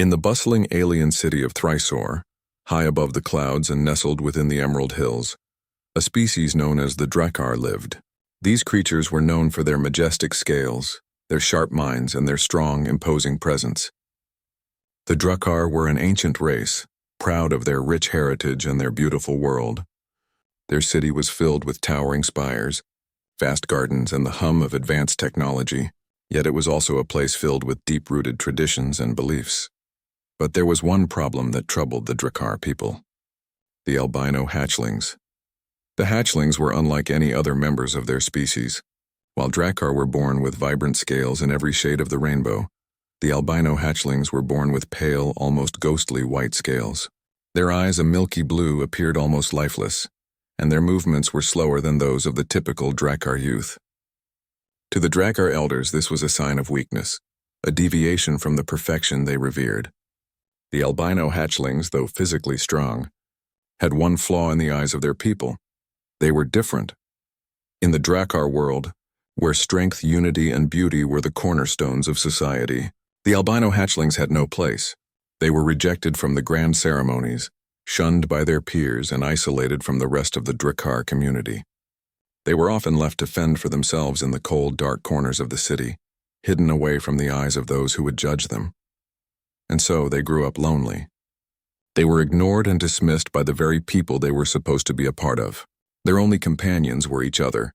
In the bustling alien city of Thrysor, high above the clouds and nestled within the Emerald Hills, a species known as the Drakkar lived. These creatures were known for their majestic scales, their sharp minds, and their strong, imposing presence. The Drakkar were an ancient race, proud of their rich heritage and their beautiful world. Their city was filled with towering spires, vast gardens, and the hum of advanced technology, yet it was also a place filled with deep-rooted traditions and beliefs. But there was one problem that troubled the Drakkar people: the Albino Hatchlings. The Hatchlings were unlike any other members of their species. While Drakkar were born with vibrant scales in every shade of the rainbow, the Albino Hatchlings were born with pale, almost ghostly white scales. Their eyes, a milky blue, appeared almost lifeless, and their movements were slower than those of the typical Drakkar youth. To the Drakkar elders, this was a sign of weakness, a deviation from the perfection they revered. The Albino Hatchlings, though physically strong, had one flaw in the eyes of their people: they were different. In the Drakkar world, where strength, unity, and beauty were the cornerstones of society, the Albino Hatchlings had no place. They were rejected from the grand ceremonies, shunned by their peers, and isolated from the rest of the Drakkar community. They were often left to fend for themselves in the cold, dark corners of the city, hidden away from the eyes of those who would judge them. And so they grew up lonely. They were ignored and dismissed by the very people they were supposed to be a part of. Their only companions were each other.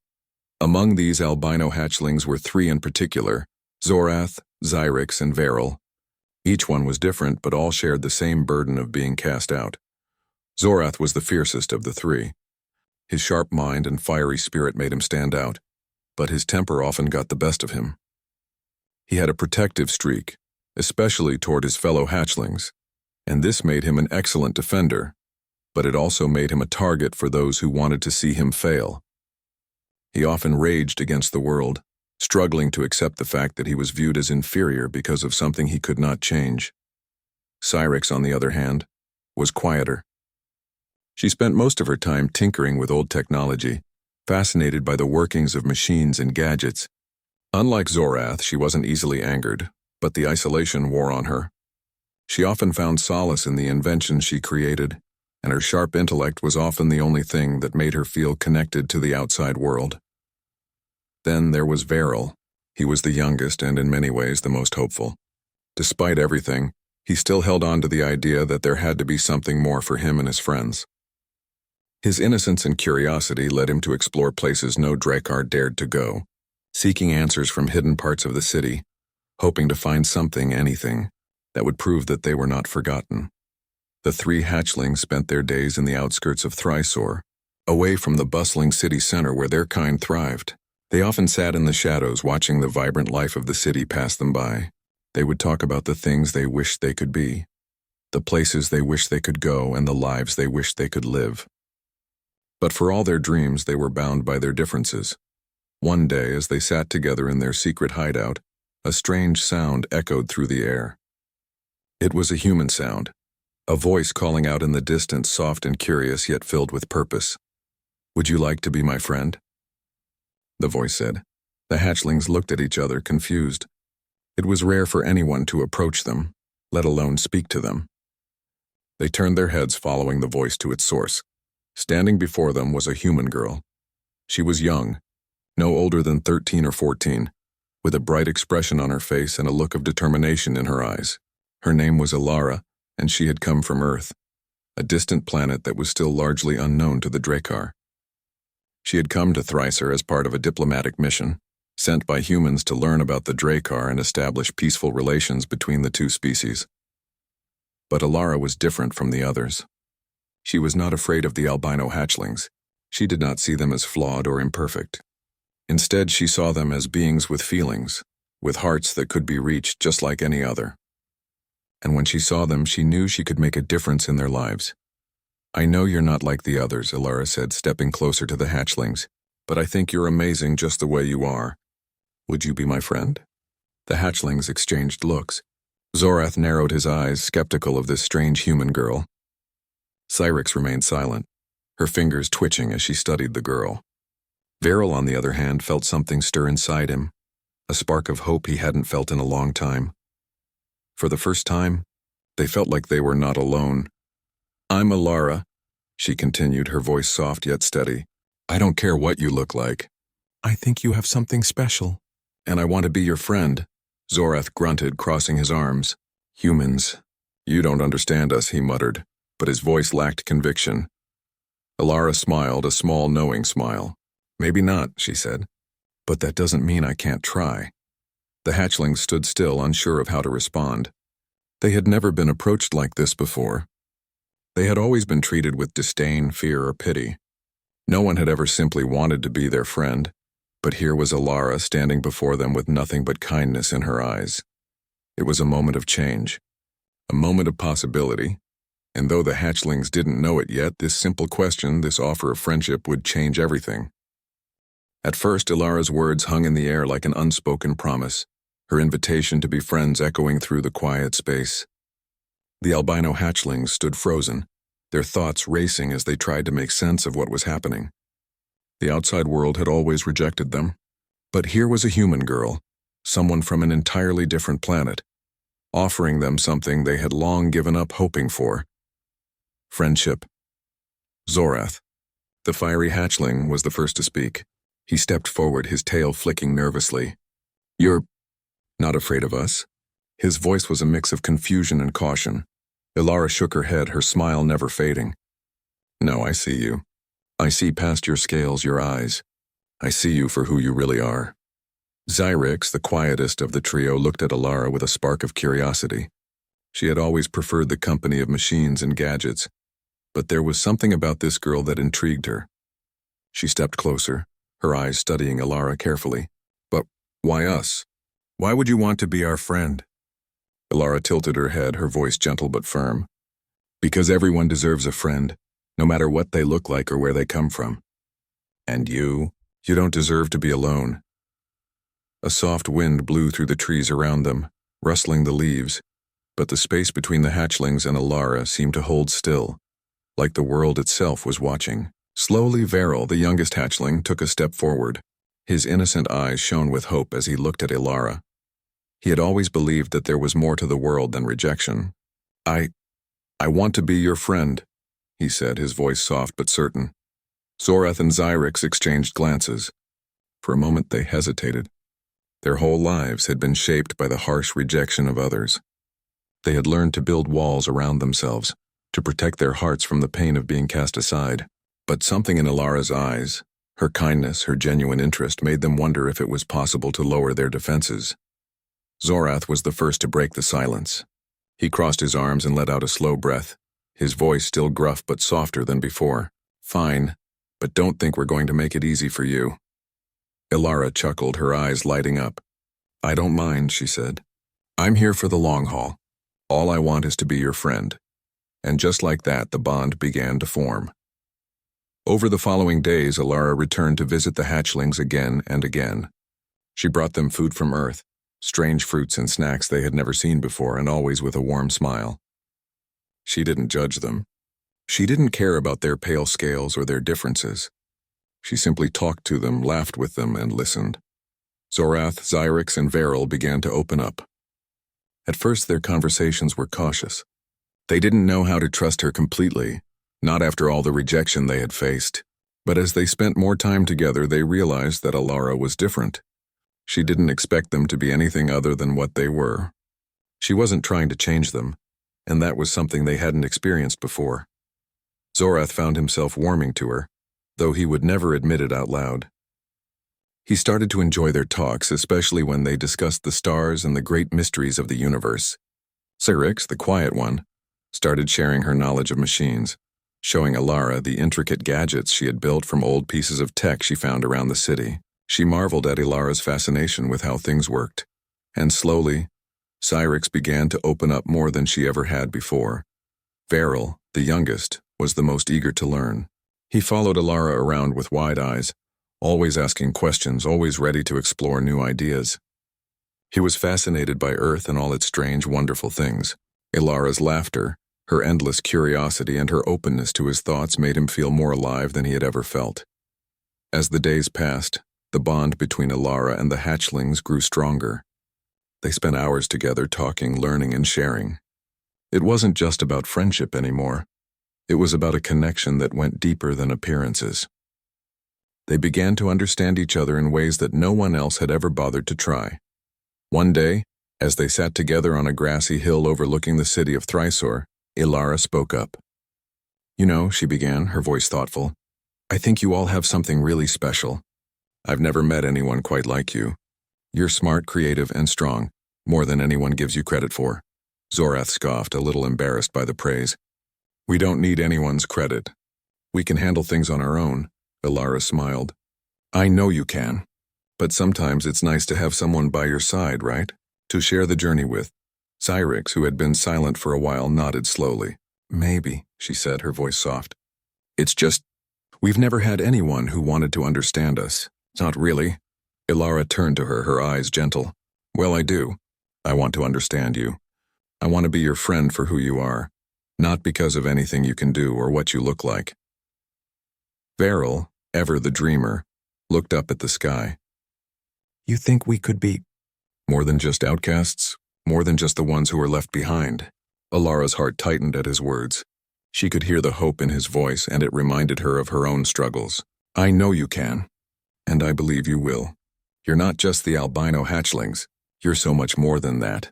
Among these Albino Hatchlings were three in particular: Zorath, Xyrix, and Veril. Each one was different, but all shared the same burden of being cast out. Zorath was the fiercest of the three. His sharp mind and fiery spirit made him stand out, but his temper often got the best of him. He had a protective streak, especially toward his fellow hatchlings, and this made him an excellent defender, but it also made him a target for those who wanted to see him fail. He often raged against the world, struggling to accept the fact that he was viewed as inferior because of something he could not change. Xyrix, on the other hand, was quieter. She spent most of her time tinkering with old technology, fascinated by the workings of machines and gadgets. Unlike Zorath, she wasn't easily angered, but the isolation wore on her. She often found solace in the inventions she created, and her sharp intellect was often the only thing that made her feel connected to the outside world. Then there was Veril. He was the youngest and in many ways the most hopeful. Despite everything, he still held on to the idea that there had to be something more for him and his friends. His innocence and curiosity led him to explore places no Drakkar dared to go, seeking answers from hidden parts of the city, hoping to find something, anything, that would prove that they were not forgotten. The three hatchlings spent their days in the outskirts of Thrysor, away from the bustling city center where their kind thrived. They often sat in the shadows watching the vibrant life of the city pass them by. They would talk about the things they wished they could be, the places they wished they could go, and the lives they wished they could live. But for all their dreams, they were bound by their differences. One day, as they sat together in their secret hideout, a strange sound echoed through the air. It was a human sound, a voice calling out in the distance, soft and curious, yet filled with purpose. "Would you like to be my friend?" the voice said. The hatchlings looked at each other, confused. It was rare for anyone to approach them, let alone speak to them. They turned their heads, following the voice to its source. Standing before them was a human girl. She was young, no older than 13 or 14, with a bright expression on her face and a look of determination in her eyes. Her name was Alara, and she had come from Earth, a distant planet that was still largely unknown to the Drakkar. She had come to Thrysor as part of a diplomatic mission, sent by humans to learn about the Drakkar and establish peaceful relations between the two species. But Alara was different from the others. She was not afraid of the Albino Hatchlings. She did not see them as flawed or imperfect. Instead, she saw them as beings with feelings, with hearts that could be reached just like any other. And when she saw them, she knew she could make a difference in their lives. "I know you're not like the others," Alara said, stepping closer to the hatchlings, "but I think you're amazing just the way you are. Would you be my friend?" The hatchlings exchanged looks. Zorath narrowed his eyes, skeptical of this strange human girl. Xyrix remained silent, her fingers twitching as she studied the girl. Veril, on the other hand, felt something stir inside him, a spark of hope he hadn't felt in a long time. For the first time, They felt like they were not alone. "I'm Alara," she continued, her voice soft yet steady. "I don't care what you look like. I think you have something special, and I want to be your friend." Zorath grunted, crossing his arms. "Humans. You don't understand us," he muttered, but his voice lacked conviction. Alara smiled, a small, knowing smile. "Maybe not," she said, "but that doesn't mean I can't try." The hatchlings stood still, unsure of how to respond. They had never been approached like this before. They had always been treated with disdain, fear, or pity. No one had ever simply wanted to be their friend, but here was Alara standing before them with nothing but kindness in her eyes. It was a moment of change, a moment of possibility, and though the hatchlings didn't know it yet, this simple question, this offer of friendship, would change everything. At first, Alara's words hung in the air like an unspoken promise, her invitation to be friends echoing through the quiet space. The albino hatchlings stood frozen, their thoughts racing as they tried to make sense of what was happening. The outside world had always rejected them, but here was a human girl, someone from an entirely different planet, offering them something they had long given up hoping for: friendship. Zorath, the fiery hatchling, was the first to speak. He stepped forward, his tail flicking nervously. "You're not afraid of us?" His voice was a mix of confusion and caution. Alara shook her head, her smile never fading. "No, I see you. I see past your scales, your eyes. I see you for who you really are." Xyrix, the quietest of the trio, looked at Alara with a spark of curiosity. She had always preferred the company of machines and gadgets, but there was something about this girl that intrigued her. She stepped closer, her eyes studying Alara carefully. "But why us? Why would you want to be our friend?" Alara tilted her head, her voice gentle but firm. "Because everyone deserves a friend, no matter what they look like or where they come from. And you don't deserve to be alone." A soft wind blew through the trees around them, rustling the leaves, but the space between the hatchlings and Alara seemed to hold still, like the world itself was watching. Slowly, Veril, the youngest hatchling, took a step forward. His innocent eyes shone with hope as he looked at Alara. He had always believed that there was more to the world than rejection. I want to be your friend," he said, his voice soft but certain. Zorath and Xyrix exchanged glances. For a moment they hesitated. Their whole lives had been shaped by the harsh rejection of others. They had learned to build walls around themselves, to protect their hearts from the pain of being cast aside. But something in Alara's eyes, her kindness, her genuine interest, made them wonder if it was possible to lower their defenses. Zorath was the first to break the silence. He crossed his arms and let out a slow breath, his voice still gruff but softer than before. "Fine, but don't think we're going to make it easy for you." Alara chuckled, her eyes lighting up. "I don't mind," she said. "I'm here for the long haul. All I want is to be your friend." And just like that, the bond began to form. Over the following days, Alara returned to visit the hatchlings again and again. She brought them food from Earth, strange fruits and snacks they had never seen before, and always with a warm smile. She didn't judge them. She didn't care about their pale scales or their differences. She simply talked to them, laughed with them, and listened. Zorath, Xyrix, and Veril began to open up. At first, their conversations were cautious. They didn't know how to trust her completely, not after all the rejection they had faced. But as they spent more time together, they realized that Alara was different. She didn't expect them to be anything other than what they were. She wasn't trying to change them, and that was something they hadn't experienced before. Zorath found himself warming to her, though he would never admit it out loud. He started to enjoy their talks, especially when they discussed the stars and the great mysteries of the universe. Xyrix, the quiet one, started sharing her knowledge of machines, showing Alara the intricate gadgets she had built from old pieces of tech she found around the city. She marveled at Alara's fascination with how things worked, and slowly, Xyrix began to open up more than she ever had before. Veril, the youngest, was the most eager to learn. He followed Alara around with wide eyes, always asking questions, always ready to explore new ideas. He was fascinated by Earth and all its strange, wonderful things. Alara's laughter, her endless curiosity, and her openness to his thoughts made him feel more alive than he had ever felt. As the days passed, the bond between Alara and the hatchlings grew stronger. They spent hours together talking, learning, and sharing. It wasn't just about friendship anymore. It was about a connection that went deeper than appearances. They began to understand each other in ways that no one else had ever bothered to try. One day, as they sat together on a grassy hill overlooking the city of Thrysor, Ilara spoke up. "You know," she began, her voice thoughtful, "I think you all have something really special. I've never met anyone quite like you. You're smart, creative, and strong, more than anyone gives you credit for." Zorath scoffed, a little embarrassed by the praise. "We don't need anyone's credit. We can handle things on our own," Ilara smiled. "I know you can. But sometimes it's nice to have someone by your side, right? To share the journey with." Cyrix, who had been silent for a while, nodded slowly. "Maybe," she said, her voice soft. "It's just, we've never had anyone who wanted to understand us." "Not really." Ilara turned to her, her eyes gentle. "Well, I do. I want to understand you. I want to be your friend for who you are, not because of anything you can do or what you look like." Varel, ever the dreamer, looked up at the sky. "You think we could be more than just outcasts? More than just the ones who are left behind?" Ilara's heart tightened at his words. She could hear the hope in his voice, and it reminded her of her own struggles. "I know you can, and I believe you will. You're not just the albino hatchlings. You're so much more than that."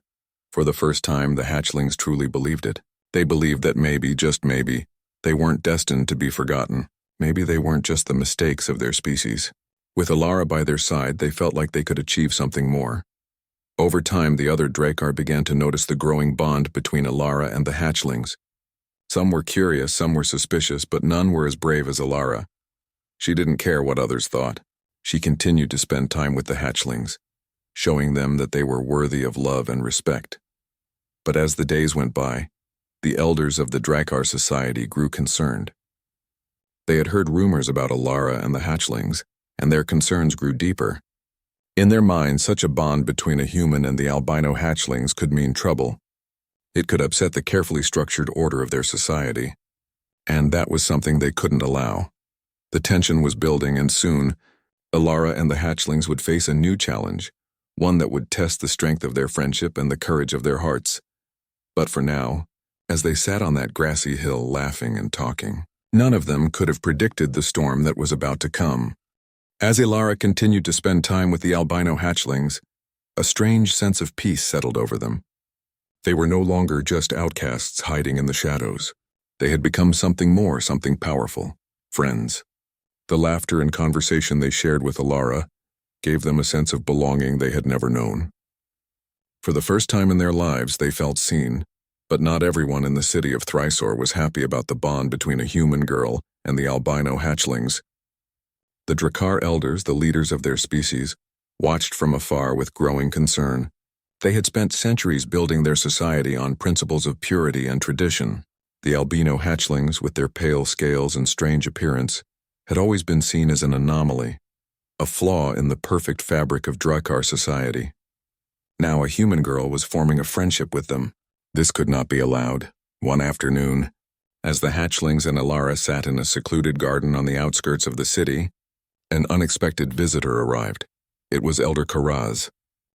For the first time, the hatchlings truly believed it. They believed that maybe, just maybe, they weren't destined to be forgotten. Maybe they weren't just the mistakes of their species. With Ilara by their side, they felt like they could achieve something more. Over time, the other Drakkar began to notice the growing bond between Ilara and the hatchlings. Some were curious, some were suspicious, but none were as brave as Ilara. She didn't care what others thought. She continued to spend time with the hatchlings, showing them that they were worthy of love and respect. But as the days went by, the elders of the Drakkar society grew concerned. They had heard rumors about Ilara and the hatchlings, and their concerns grew deeper. In their minds, such a bond between a human and the albino hatchlings could mean trouble. It could upset the carefully structured order of their society. And that was something they couldn't allow. The tension was building, and soon, Ilara and the hatchlings would face a new challenge, one that would test the strength of their friendship and the courage of their hearts. But for now, as they sat on that grassy hill laughing and talking, none of them could have predicted the storm that was about to come. As Ilara continued to spend time with the albino hatchlings, a strange sense of peace settled over them. They were no longer just outcasts hiding in the shadows. They had become something more, something powerful, friends. The laughter and conversation they shared with Ilara gave them a sense of belonging they had never known. For the first time in their lives, they felt seen, but not everyone in the city of Thrysor was happy about the bond between a human girl and the albino hatchlings. The Drakkar elders, the leaders of their species, watched from afar with growing concern. They had spent centuries building their society on principles of purity and tradition. The albino hatchlings, with their pale scales and strange appearance, had always been seen as an anomaly, a flaw in the perfect fabric of Drakkar society. Now a human girl was forming a friendship with them. This could not be allowed. One afternoon, as the hatchlings and Ilara sat in a secluded garden on the outskirts of the city, an unexpected visitor arrived. It was Elder Karaz,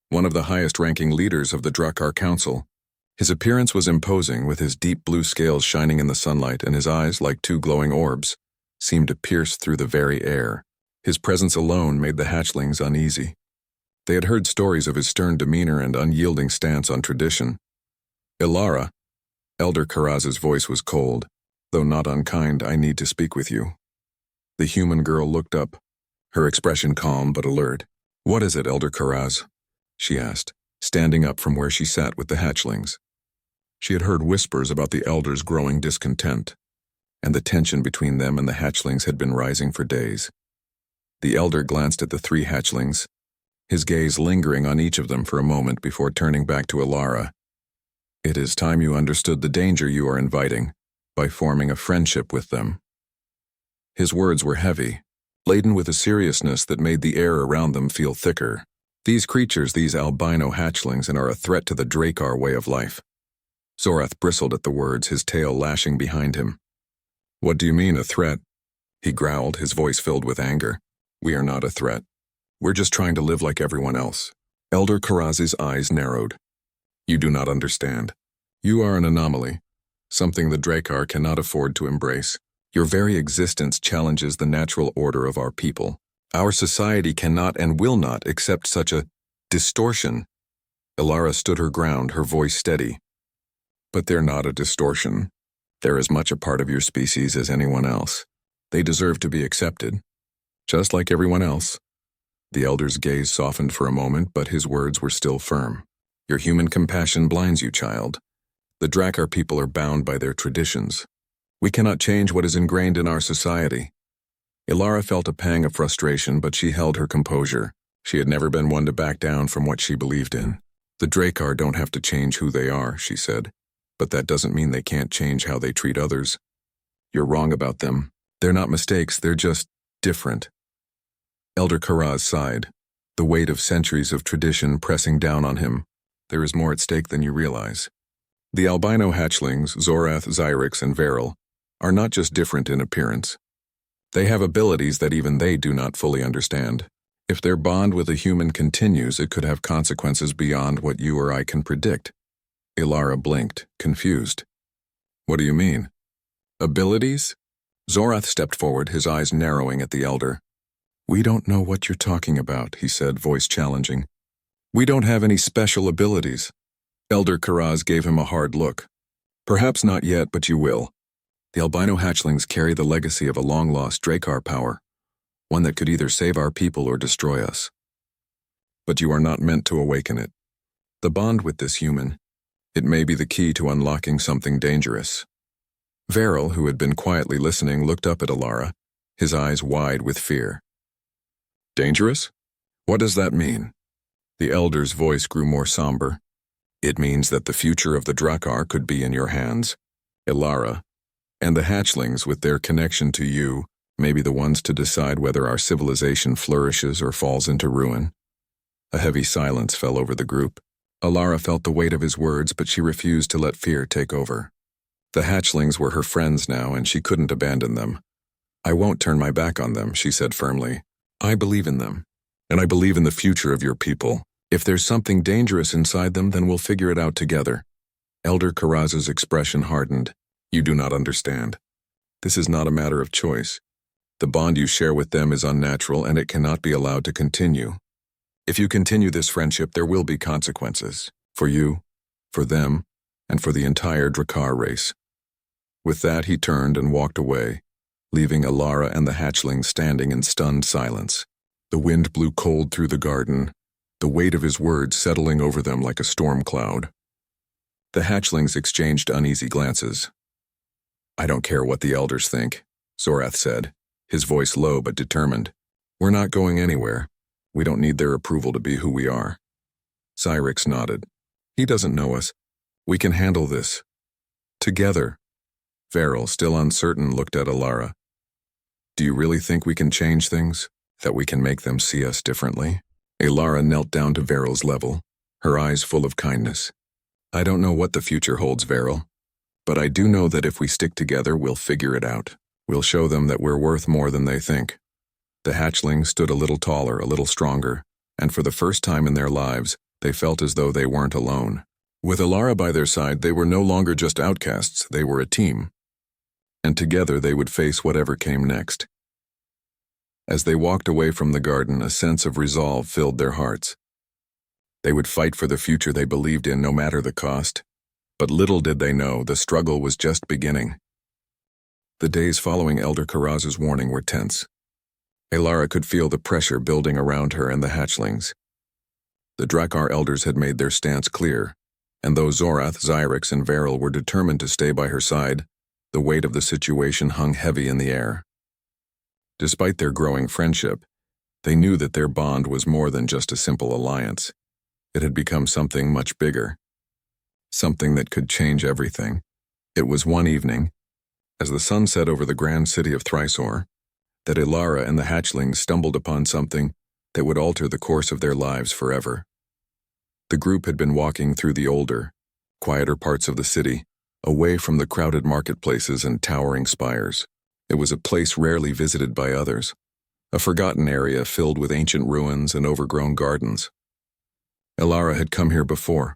one of the highest-ranking leaders of the Drakkar Council. His appearance was imposing, with his deep blue scales shining in the sunlight, and his eyes, like two glowing orbs, seemed to pierce through the very air. His presence alone made the hatchlings uneasy. They had heard stories of his stern demeanor and unyielding stance on tradition. "Ilara," Elder Karaz's voice was cold, though not unkind. "I need to speak with you." The human girl looked up, her expression calm but alert. "What is it, Elder Karaz?" she asked, standing up from where she sat with the hatchlings. She had heard whispers about the elders' growing discontent, and the tension between them and the hatchlings had been rising for days. The elder glanced at the three hatchlings, his gaze lingering on each of them for a moment before turning back to Ilara. "It is time you understood the danger you are inviting by forming a friendship with them." His words were heavy, laden with a seriousness that made the air around them feel thicker. These creatures, these albino hatchlings, and are a threat to the Drakkar way of life. Zorath bristled at the words, his tail lashing behind him. "What do you mean, a threat?" he growled, his voice filled with anger. "We are not a threat. We're just trying to live like everyone else." Elder Karaz's eyes narrowed. "You do not understand. You are an anomaly, something the Drakkar cannot afford to embrace. Your very existence challenges the natural order of our people. Our society cannot and will not accept such a distortion. Ilara stood her ground, her voice steady. But they're not a distortion. They're as much a part of your species as anyone else. They deserve to be accepted, just like everyone else. The elder's gaze softened for a moment, but his words were still firm. Your human compassion blinds you, child. The Drakkar people are bound by their traditions. We cannot change what is ingrained in our society. Ilara felt a pang of frustration, but she held her composure. She had never been one to back down from what she believed in. The Drakkar don't have to change who they are, she said, but that doesn't mean they can't change how they treat others. You're wrong about them. They're not mistakes, they're just different. Elder Karaz sighed, the weight of centuries of tradition pressing down on him. There is more at stake than you realize. The Albino Hatchlings, Zorath, Xyrix, and Veril, are not just different in appearance. They have abilities that even they do not fully understand. If their bond with a human continues, it could have consequences beyond what you or I can predict. Ilara blinked, confused. What do you mean? Abilities? Zorath stepped forward, his eyes narrowing at the elder. We don't know what you're talking about, he said, voice challenging. We don't have any special abilities. Elder Karaz gave him a hard look. Perhaps not yet, but you will. The Albino Hatchlings carry the legacy of a long-lost Drakkar power, one that could either save our people or destroy us. But you are not meant to awaken it. The bond with this human, it may be the key to unlocking something dangerous. Veril, who had been quietly listening, looked up at Ilara, his eyes wide with fear. Dangerous? What does that mean? The elder's voice grew more somber. It means that the future of the Drakkar could be in your hands, Ilara, and the Hatchlings, with their connection to you, may be the ones to decide whether our civilization flourishes or falls into ruin. A heavy silence fell over the group. Ilara felt the weight of his words, but she refused to let fear take over. The Hatchlings were her friends now, and she couldn't abandon them. I won't turn my back on them, she said firmly. I believe in them, and I believe in the future of your people. If there's something dangerous inside them, then we'll figure it out together. Elder Karaz's expression hardened. You do not understand. This is not a matter of choice. The bond you share with them is unnatural, and it cannot be allowed to continue. If you continue this friendship, there will be consequences. For you, for them, and for the entire Drakkar race. With that, he turned and walked away, leaving Ilara and the Hatchlings standing in stunned silence. The wind blew cold through the garden, the weight of his words settling over them like a storm cloud. The Hatchlings exchanged uneasy glances. I don't care what the elders think, Zorath said, his voice low but determined. We're not going anywhere. We don't need their approval to be who we are. Xyrix nodded. He doesn't know us. We can handle this. Together. Veril, still uncertain, looked at Ilara. Do you really think we can change things? That we can make them see us differently? Ilara knelt down to Veril's level, her eyes full of kindness. I don't know what the future holds, Veril, but I do know that if we stick together, we'll figure it out. We'll show them that we're worth more than they think. The Hatchling stood a little taller, a little stronger, and for the first time in their lives, they felt as though they weren't alone. With Ilara by their side, they were no longer just outcasts, they were a team. And together they would face whatever came next. As they walked away from the garden, a sense of resolve filled their hearts. They would fight for the future they believed in, no matter the cost. But little did they know, the struggle was just beginning. The days following Elder Karaz's warning were tense. Ilara could feel the pressure building around her and the Hatchlings. The Drakkar elders had made their stance clear, and though Zorath, Xyrix, and Veril were determined to stay by her side, the weight of the situation hung heavy in the air. Despite their growing friendship, they knew that their bond was more than just a simple alliance. It had become something much bigger. Something that could change everything. It was one evening, as the sun set over the grand city of Thrysor, that Ilara and the Hatchlings stumbled upon something that would alter the course of their lives forever. The group had been walking through the older, quieter parts of the city, away from the crowded marketplaces and towering spires. It was a place rarely visited by others, a forgotten area filled with ancient ruins and overgrown gardens. Ilara had come here before,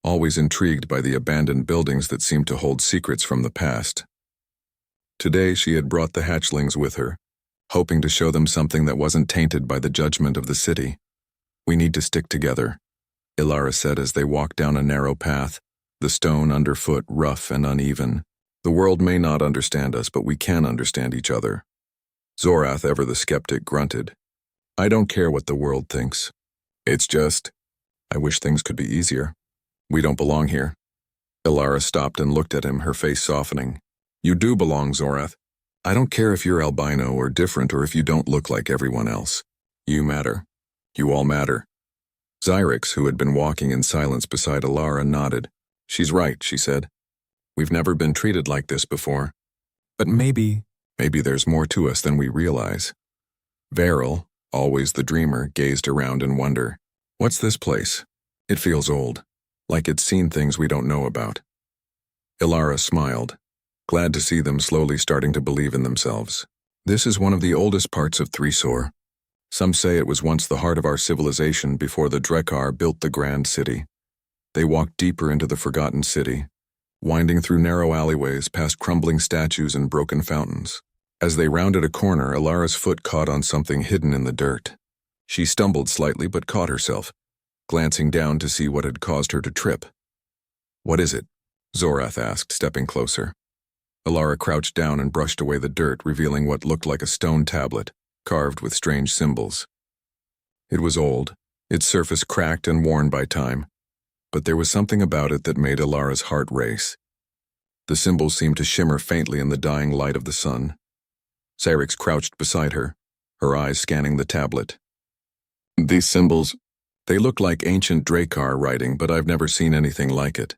always intrigued by the abandoned buildings that seemed to hold secrets from the past. Today she had brought the hatchlings with her, hoping to show them something that wasn't tainted by the judgment of the city. "We need to stick together," Ilara said as they walked down a narrow path, the stone underfoot rough and uneven. "The world may not understand us, but we can understand each other." Zorath, ever the skeptic, grunted. "I don't care what the world thinks. It's just, I wish things could be easier. We don't belong here." Ilara stopped and looked at him, her face softening. "You do belong, Zorath. I don't care if you're albino or different or if you don't look like everyone else. You matter. You all matter." Xyrix, who had been walking in silence beside Ilara, nodded. "She's right," she said. "We've never been treated like this before. But maybe there's more to us than we realize." Varel, always the dreamer, gazed around in wonder. "What's this place? It feels old, like it's seen things we don't know about." Ilara smiled, glad to see them slowly starting to believe in themselves. "This is one of the oldest parts of Threesor. Some say it was once the heart of our civilization before the Drekar built the grand city." They walked deeper into the forgotten city, winding through narrow alleyways past crumbling statues and broken fountains. As they rounded a corner, Ilara's foot caught on something hidden in the dirt. She stumbled slightly but caught herself, glancing down to see what had caused her to trip. "What is it?" Zorath asked, stepping closer. Ilara crouched down and brushed away the dirt, revealing what looked like a stone tablet, carved with strange symbols. It was old, its surface cracked and worn by time, but there was something about it that made Ilara's heart race. The symbols seemed to shimmer faintly in the dying light of the sun. Xyrix crouched beside her, her eyes scanning the tablet. "These symbols, they look like ancient Drekar writing, but I've never seen anything like it."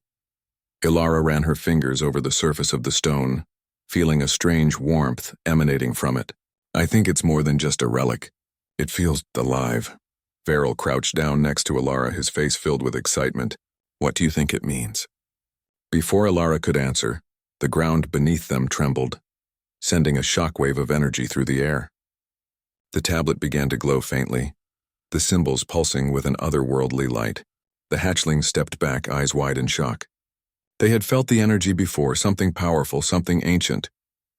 Ilara ran her fingers over the surface of the stone, feeling a strange warmth emanating from it. "I think it's more than just a relic. It feels alive." Varel crouched down next to Ilara, his face filled with excitement. "What do you think it means?" Before Ilara could answer, the ground beneath them trembled, sending a shockwave of energy through the air. The tablet began to glow faintly, the symbols pulsing with an otherworldly light. The hatchlings stepped back, eyes wide in shock. They had felt the energy before, something powerful, something ancient.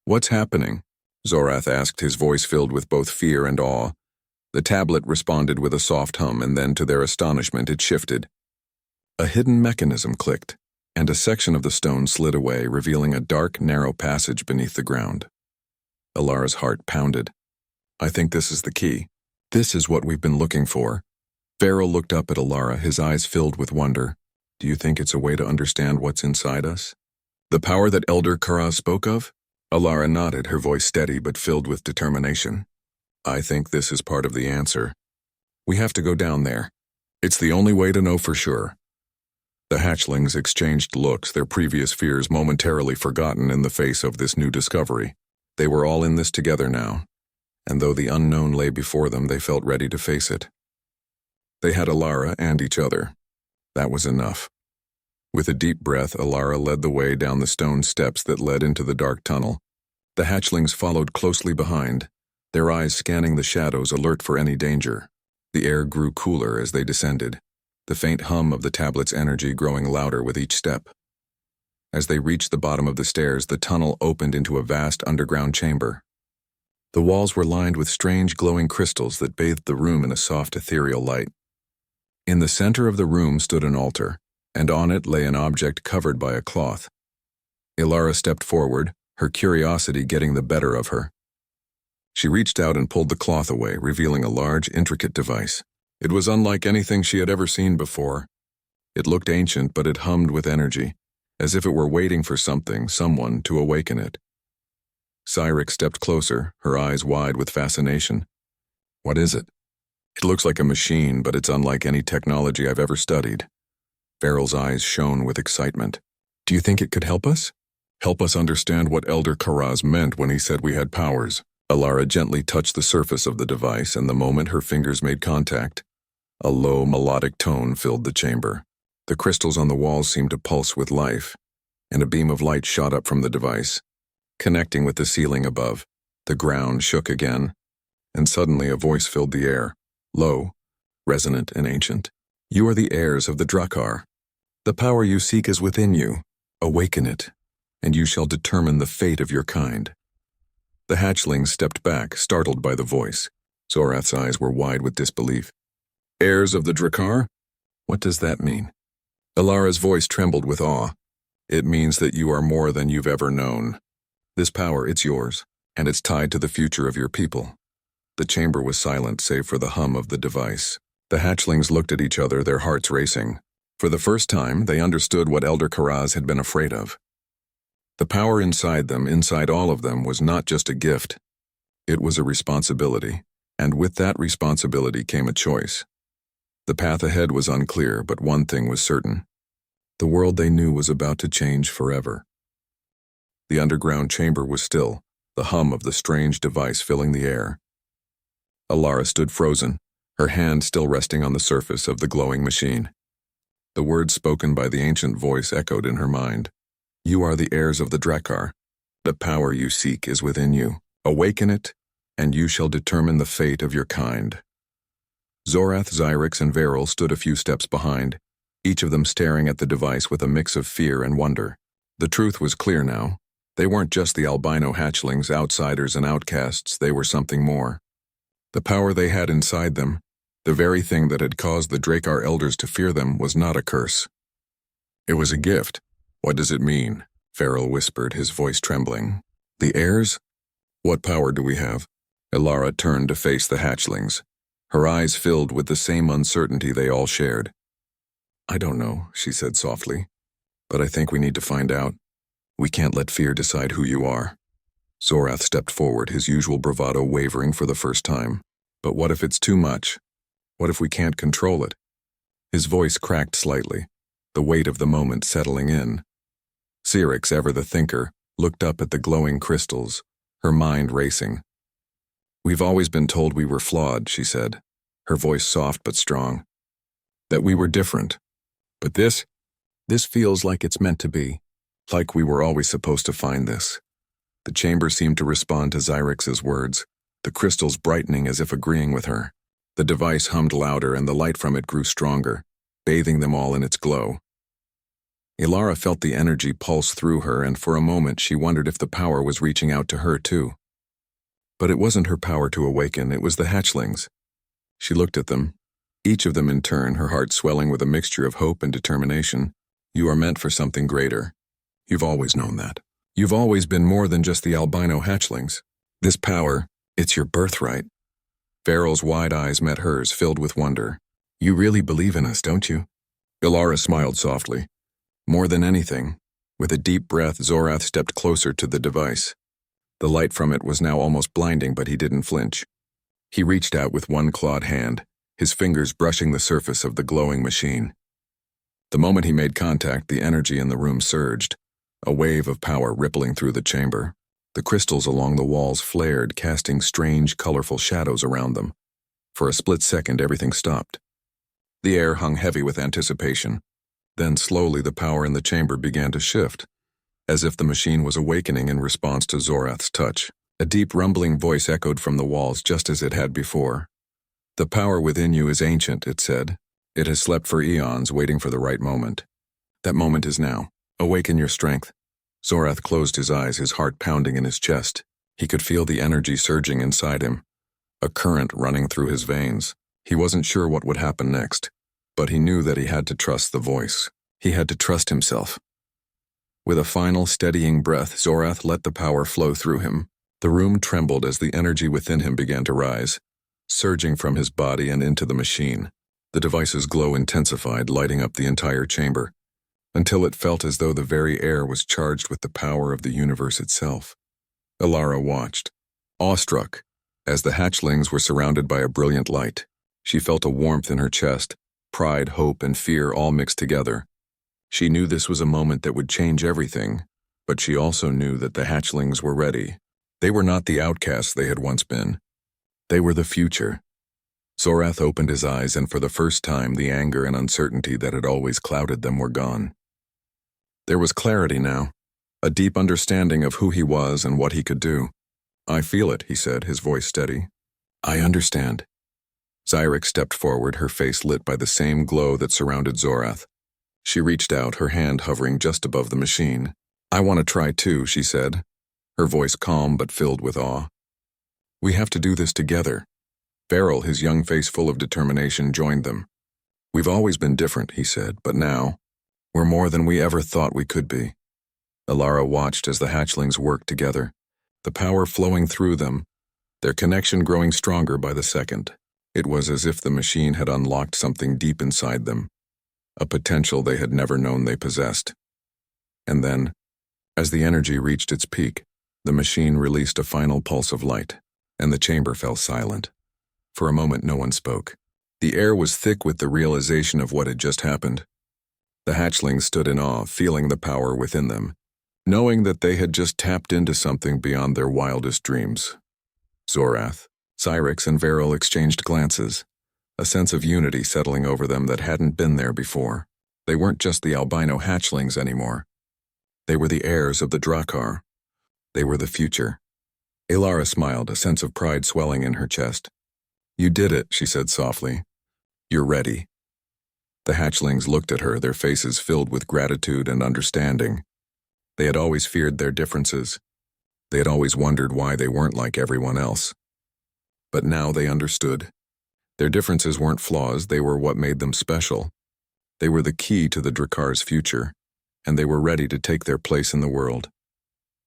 "What's happening?" Zorath asked, his voice filled with both fear and awe. The tablet responded with a soft hum, and then, to their astonishment, it shifted. A hidden mechanism clicked, and a section of the stone slid away, revealing a dark, narrow passage beneath the ground. Ilara's heart pounded. "I think this is the key. This is what we've been looking for." Varel looked up at Ilara, his eyes filled with wonder. "Do you think it's a way to understand what's inside us? The power that Elder Kara spoke of?" Ilara nodded, her voice steady but filled with determination. "I think this is part of the answer. We have to go down there. It's the only way to know for sure." The hatchlings exchanged looks, their previous fears momentarily forgotten in the face of this new discovery. They were all in this together now, and though the unknown lay before them, they felt ready to face it. They had Ilara and each other. That was enough. With a deep breath, Ilara led the way down the stone steps that led into the dark tunnel. The hatchlings followed closely behind, their eyes scanning the shadows, alert for any danger. The air grew cooler as they descended, the faint hum of the tablet's energy growing louder with each step. As they reached the bottom of the stairs, the tunnel opened into a vast underground chamber. The walls were lined with strange glowing crystals that bathed the room in a soft ethereal light. In the center of the room stood an altar, and on it lay an object covered by a cloth. Ilara stepped forward, her curiosity getting the better of her. She reached out and pulled the cloth away, revealing a large, intricate device. It was unlike anything she had ever seen before. It looked ancient, but it hummed with energy, as if it were waiting for someone to awaken it. Xyrix stepped closer, her eyes wide with fascination. "What is it?" "It looks like a machine, but it's unlike any technology I've ever studied." Varel's eyes shone with excitement. "Do you think it could help us?" "Help us understand what Elder Karaz meant when he said we had powers." Ilara gently touched the surface of the device, and the moment her fingers made contact, a low, melodic tone filled the chamber. The crystals on the walls seemed to pulse with life, and a beam of light shot up from the device, connecting with the ceiling above. The ground shook again, and suddenly a voice filled the air, low, resonant, and ancient. "You are the heirs of the Drekar. The power you seek is within you. Awaken it, and you shall determine the fate of your kind. The hatchlings stepped back, startled by the voice. Zorath's eyes were wide with disbelief. Heirs of the Drakkar? What does that mean? Ilara's voice trembled with awe. It means that you are more than you've ever known. This power, it's yours, and it's tied to the future of your people. The chamber was silent save for the hum of the device. The hatchlings looked at each other, their hearts racing. For the first time, they understood what Elder Karaz had been afraid of. The power inside them, inside all of them, was not just a gift. It was a responsibility, and with that responsibility came a choice. The path ahead was unclear, but one thing was certain. The world they knew was about to change forever. The underground chamber was still, the hum of the strange device filling the air. Ilara stood frozen, her hand still resting on the surface of the glowing machine. The words spoken by the ancient voice echoed in her mind. You are the heirs of the Drakkar. The power you seek is within you. Awaken it, and you shall determine the fate of your kind. Zorath, Xyrix, and Varel stood a few steps behind, each of them staring at the device with a mix of fear and wonder. The truth was clear now. They weren't just the albino hatchlings, outsiders and outcasts, they were something more. The power they had inside them, the very thing that had caused the Drakkar elders to fear them, was not a curse. It was a gift. What does it mean? Varel whispered, his voice trembling. The heirs? What power do we have? Ilara turned to face the hatchlings, her eyes filled with the same uncertainty they all shared. I don't know, she said softly, but I think we need to find out. We can't let fear decide who you are. Zorath stepped forward, his usual bravado wavering for the first time. But what if it's too much? What if we can't control it? His voice cracked slightly, the weight of the moment settling in. Xyrix, ever the thinker, looked up at the glowing crystals, her mind racing. We've always been told we were flawed, she said, her voice soft but strong. That we were different. But this feels like it's meant to be, like we were always supposed to find this. The chamber seemed to respond to Xyrix's words, the crystals brightening as if agreeing with her. The device hummed louder and the light from it grew stronger, bathing them all in its glow. Ilara felt the energy pulse through her, and for a moment she wondered if the power was reaching out to her too. But it wasn't her power to awaken, it was the hatchlings. She looked at them, each of them in turn, her heart swelling with a mixture of hope and determination. You are meant for something greater. You've always known that. You've always been more than just the albino hatchlings. This power, it's your birthright. Varel's wide eyes met hers, filled with wonder. You really believe in us, don't you? Ilara smiled softly. More than anything, with a deep breath, Zorath stepped closer to the device. The light from it was now almost blinding, but he didn't flinch. He reached out with one clawed hand, his fingers brushing the surface of the glowing machine. The moment he made contact, the energy in the room surged, a wave of power rippling through the chamber. The crystals along the walls flared, casting strange, colorful shadows around them. For a split second, everything stopped. The air hung heavy with anticipation. Then slowly the power in the chamber began to shift, as if the machine was awakening in response to Zorath's touch. A deep rumbling voice echoed from the walls just as it had before. The power within you is ancient, it said. It has slept for eons, waiting for the right moment. That moment is now. Awaken your strength. Zorath closed his eyes, his heart pounding in his chest. He could feel the energy surging inside him, a current running through his veins. He wasn't sure what would happen next, but he knew that he had to trust the voice. He had to trust himself. With a final, steadying breath, Zorath let the power flow through him. The room trembled as the energy within him began to rise, surging from his body and into the machine. The device's glow intensified, lighting up the entire chamber, until it felt as though the very air was charged with the power of the universe itself. Ilara watched, awestruck, as the hatchlings were surrounded by a brilliant light. She felt a warmth in her chest, pride, hope, and fear all mixed together. She knew this was a moment that would change everything, but she also knew that the hatchlings were ready. They were not the outcasts they had once been. They were the future. Zorath opened his eyes, and for the first time the anger and uncertainty that had always clouded them were gone. There was clarity now, a deep understanding of who he was and what he could do. I feel it, he said, his voice steady. I understand. Xyrix stepped forward, her face lit by the same glow that surrounded Zorath. She reached out, her hand hovering just above the machine. "I want to try too," she said, her voice calm but filled with awe. "We have to do this together." Beryl, his young face full of determination, joined them. "We've always been different," he said, "but now, we're more than we ever thought we could be." Alara watched as the hatchlings worked together, the power flowing through them, their connection growing stronger by the second. It was as if the machine had unlocked something deep inside them, a potential they had never known they possessed. And then, as the energy reached its peak, the machine released a final pulse of light, and the chamber fell silent. For a moment no one spoke. The air was thick with the realization of what had just happened. The hatchlings stood in awe, feeling the power within them, knowing that they had just tapped into something beyond their wildest dreams. Zorath, Cyrix, and Beryl exchanged glances, a sense of unity settling over them that hadn't been there before. They weren't just the albino hatchlings anymore. They were the heirs of the Drakkar. They were the future. Alara smiled, a sense of pride swelling in her chest. "You did it," she said softly. "You're ready." The hatchlings looked at her, their faces filled with gratitude and understanding. They had always feared their differences. They had always wondered why they weren't like everyone else. But now they understood. Their differences weren't flaws, they were what made them special. They were the key to the Drakkar's future, and they were ready to take their place in the world.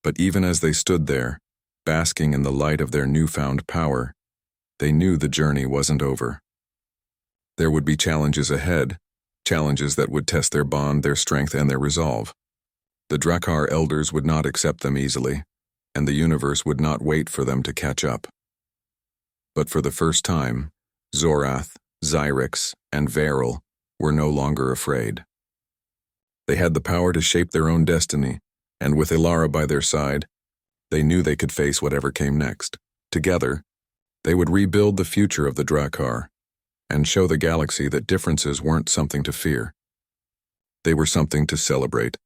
But even as they stood there, basking in the light of their newfound power, they knew the journey wasn't over. There would be challenges ahead, challenges that would test their bond, their strength, and their resolve. The Drakkar elders would not accept them easily, and the universe would not wait for them to catch up. But for the first time, Zorath, Cyrix, and Beryl were no longer afraid. They had the power to shape their own destiny, and with Alara by their side, they knew they could face whatever came next. Together, they would rebuild the future of the Drakkar, and show the galaxy that differences weren't something to fear. They were something to celebrate,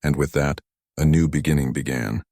and with that, a new beginning began.